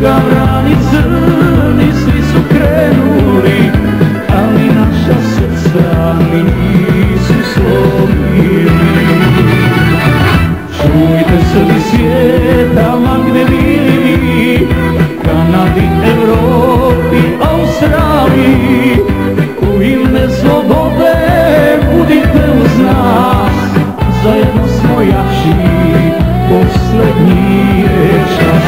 Gavrani crni svi su krenuli, ali naša srca nisu slomili. Čujte Srbi svijeta, ma gde bili, Kanadi, Evropi, Australiji, u ime slobode budite uz nas, zajedno smo jači, poslednji je čas.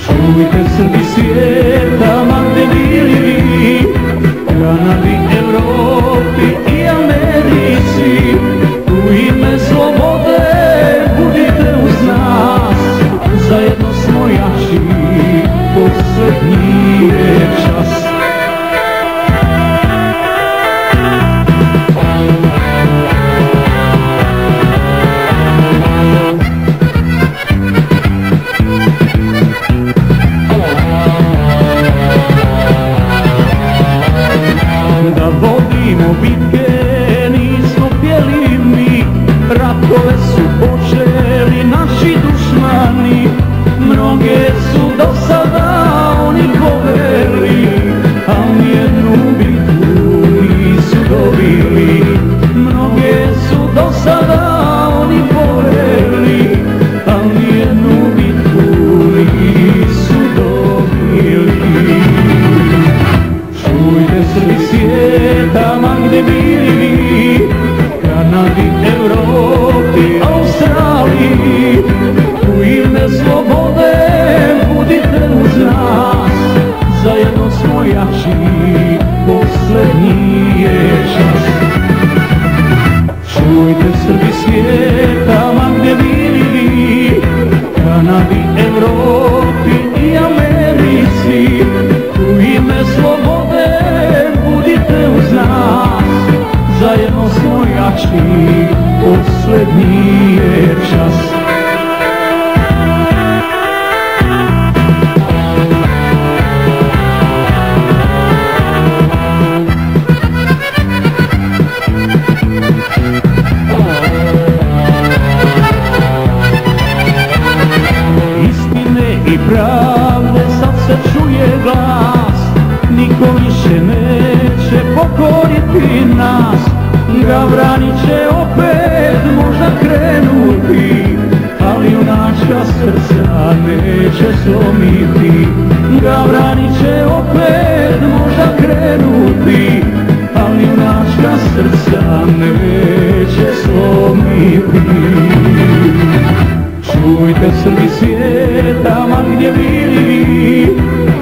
Čujte Srbi svijeta, ma gde bili, Kanadi, Evropi i Americi, u ime slobode budite uz nas, zajedno smo jači, poslednji je čas. Da vodimo bitke nismo htjeli mi, ratove su počeli naši dušmani, mnoge su do sada oni poveli, a nijednu bitku nisu dobili. Mnoge su do sada oni poveli, a nijednu bitku nisu dobili. Čujte Srbi svijeta, ma gde bili, Kanadi, Evropi, Australiji, u ime slobode budite uz nas, zajedno smo jači, poslednji je čas. Čujte Srbi svijeta, ma gde bili, Kanadi, Evropi i Americi, u ime slobode budite uz nas, zajedno smo jači, poslednji je čas. Istine i pravde sad se čuje glas, niko više neće pokoriti nas. Gavrani će opet možda krenuti, ali junačka srca neće slomiti. Gavrani će opet možda krenuti, ali junačka srca neće slomiti. Čujte Srbi svijeta, ma gdje bili,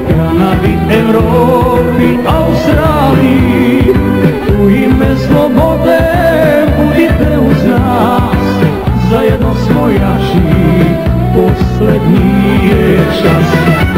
Kanadi, Evropi, Australiji, u ime slobode budite uz nas, zajedno smo jači, poslednji je čas.